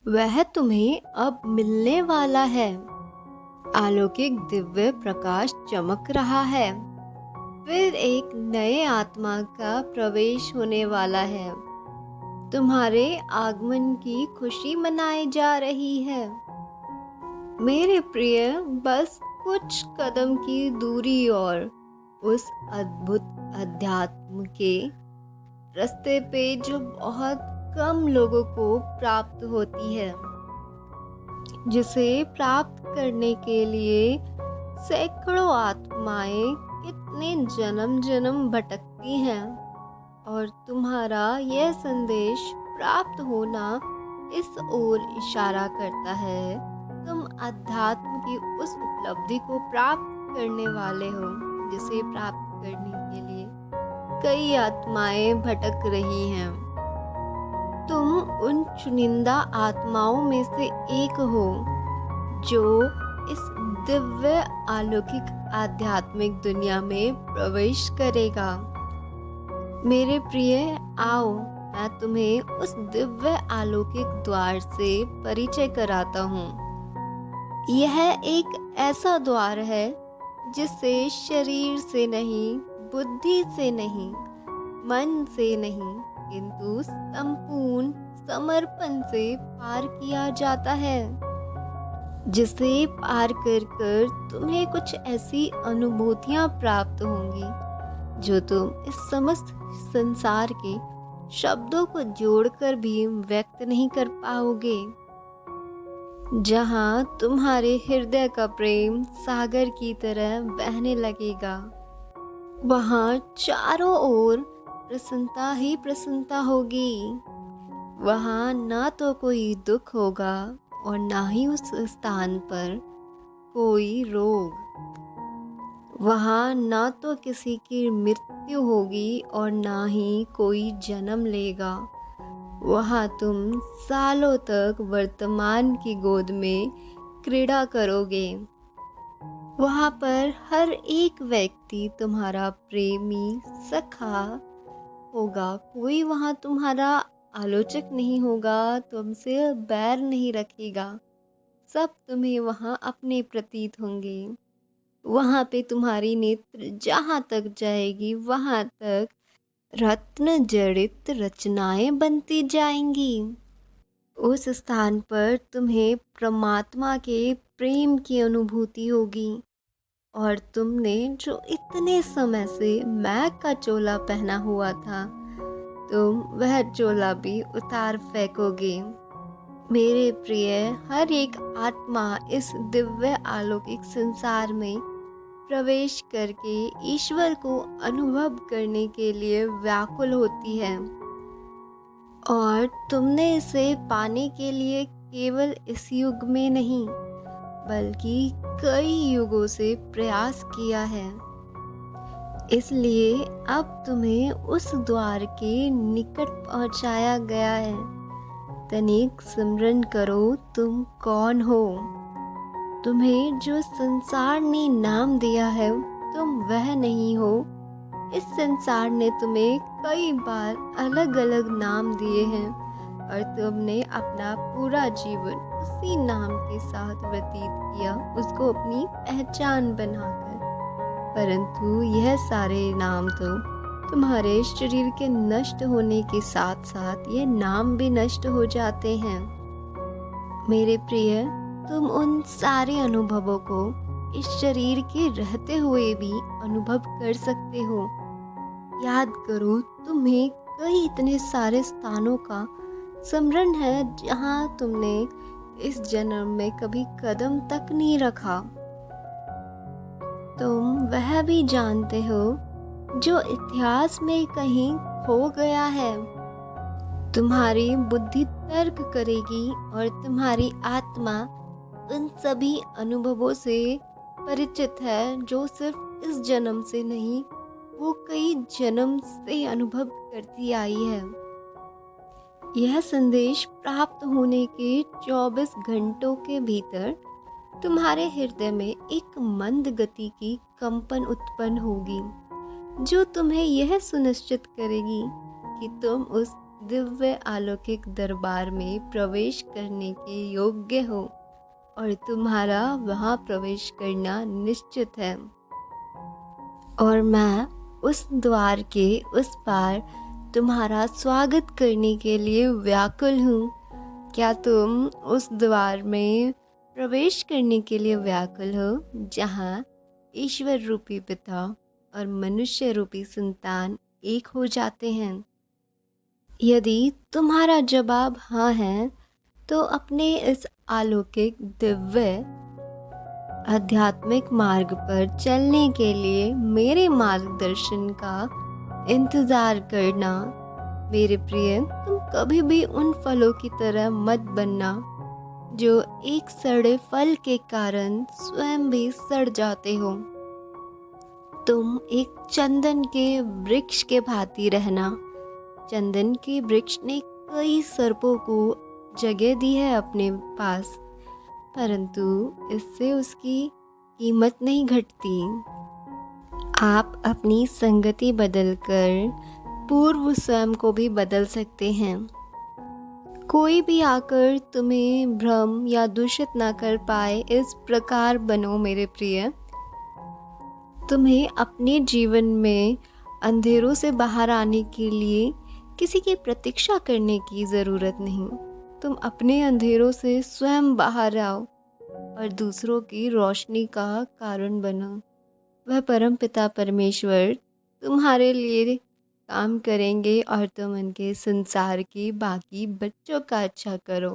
वह तुम्हें अब मिलने वाला है। अलौकिक दिव्य प्रकाश चमक रहा है। फिर एक नए आत्मा का प्रवेश होने वाला है। तुम्हारे आगमन की खुशी मनाई जा रही है। मेरे प्रिय, बस कुछ कदम की दूरी और उस अद्भुत अध्यात्म के रास्ते पे जो बहुत कम लोगों को प्राप्त होती है, जिसे प्राप्त करने के लिए सैकड़ों आत्माएं कितने जन्म जन्म भटकती हैं। और तुम्हारा यह संदेश प्राप्त होना इस ओर इशारा करता है। तुम अध्यात्म की उस उपलब्धि को प्राप्त करने वाले हो जिसे प्राप्त करने के लिए कई आत्माएं भटक रही हैं। तुम उन चुनिंदा आत्माओं में से एक हो जो इस दिव्य अलौकिक आध्यात्मिक दुनिया में प्रवेश करेगा। मेरे प्रिय, आओ, मैं तुम्हें उस दिव्य अलौकिक द्वार से परिचय कराता हूँ। यह एक ऐसा द्वार है जिसे शरीर से नहीं, बुद्धि से नहीं, मन से नहीं, किंतु संपूर्ण समर्पण से पार किया जाता है। जिसे पार कर कर तुम्हें कुछ ऐसी अनुभूतियां प्राप्त होंगी जो तुम इस समस्त संसार के शब्दों को जोड़कर भी व्यक्त नहीं कर पाओगे। जहां तुम्हारे हृदय का प्रेम सागर की तरह बहने लगेगा, वहां चारों ओर प्रसन्नता ही प्रसन्नता होगी। वहां ना तो कोई दुख होगा और ना ही उस स्थान पर कोई रोग। वहाँ ना तो किसी की मृत्यु होगी और ना ही कोई जन्म लेगा। वहाँ तुम सालों तक वर्तमान की गोद में क्रीड़ा करोगे। वहाँ पर हर एक व्यक्ति तुम्हारा प्रेमी सखा होगा। कोई वहाँ तुम्हारा आलोचक नहीं होगा, तुमसे बैर नहीं रखेगा। सब तुम्हें वहाँ अपने प्रतीत होंगे। वहाँ पे तुम्हारी नेत्र जहाँ तक जाएगी वहाँ तक रत्न जड़ित रचनाएं बनती जाएंगी। उस स्थान पर तुम्हें परमात्मा के प्रेम की अनुभूति होगी और तुमने जो इतने समय से मैक का चोला पहना हुआ था, तुम वह चोला भी उतार फेंकोगे। मेरे प्रिय, हर एक आत्मा इस दिव्य अलौकिक संसार में प्रवेश करके ईश्वर को अनुभव करने के लिए व्याकुल होती है। और तुमने इसे पाने के लिए केवल इस युग में नहीं बल्कि कई युगों से प्रयास किया है। इसलिए अब तुम्हें उस द्वार के निकट पहुंचाया गया है। तनिक स्मरण करो, तुम कौन हो। तुम्हें जो संसार ने नाम दिया है, तुम वह नहीं हो। इस संसार ने तुम्हें कई बार अलग अलग नाम दिए हैं और तुमने अपना पूरा जीवन उसी नाम के साथ व्यतीत किया, उसको अपनी पहचान बनाकर। परंतु यह सारे नाम तो तुम्हारे शरीर के नष्ट होने के साथ साथ ये नाम भी नष्ट हो जाते हैं। मेरे प्रिय, तुम उन सारे अनुभवों को इस शरीर के रहते हुए भी अनुभव कर सकते हो। याद करो, तुम्हें कई इतने सारे स्थानों का स्मरण है जहां तुमने इस जन्म में कभी कदम तक नहीं रखा। तुम वह भी जानते हो जो इतिहास में कहीं खो गया है। तुम्हारी बुद्धि तर्क करेगी और तुम्हारी आत्मा उन सभी अनुभवों से परिचित है जो सिर्फ इस जन्म से नहीं, वो कई जन्म से अनुभव करती आई है। यह संदेश प्राप्त होने के 24 घंटों के भीतर तुम्हारे हृदय में एक मंद गति की कंपन उत्पन्न होगी जो तुम्हें यह सुनिश्चित करेगी कि तुम उस दिव्य अलौकिक दरबार में प्रवेश करने के योग्य हो और तुम्हारा वहाँ प्रवेश करना निश्चित है। और मैं उस द्वार के उस पार तुम्हारा स्वागत करने के लिए व्याकुल हूँ। क्या तुम उस द्वार में प्रवेश करने के लिए व्याकुल हो जहाँ ईश्वर रूपी पिता और मनुष्य रूपी संतान एक हो जाते हैं? यदि तुम्हारा जवाब हाँ है तो अपने इस अलौकिक दिव्य आध्यात्मिक मार्ग पर चलने के लिए मेरे मार्गदर्शन का इंतज़ार करना। मेरे प्रिय, तुम कभी भी उन फलों की तरह मत बनना जो एक सड़े फल के कारण स्वयं भी सड़ जाते हो। तुम एक चंदन के वृक्ष के भांति रहना। चंदन के वृक्ष ने कई सर्पों को जगह दी है अपने पास, परंतु इससे उसकी कीमत नहीं घटती। आप अपनी संगति बदलकर पूर्व स्वयं को भी बदल सकते हैं। कोई भी आकर तुम्हें भ्रम या दूषित ना कर पाए, इस प्रकार बनो मेरे प्रिय। तुम्हें अपने जीवन में अंधेरों से बाहर आने के लिए किसी की प्रतीक्षा करने की ज़रूरत नहीं। तुम अपने अंधेरों से स्वयं बाहर आओ और दूसरों की रोशनी का कारण बनो। वह परमपिता परमेश्वर तुम्हारे लिए काम करेंगे और तुम उनके संसार के बाकी बच्चों का अच्छा करो।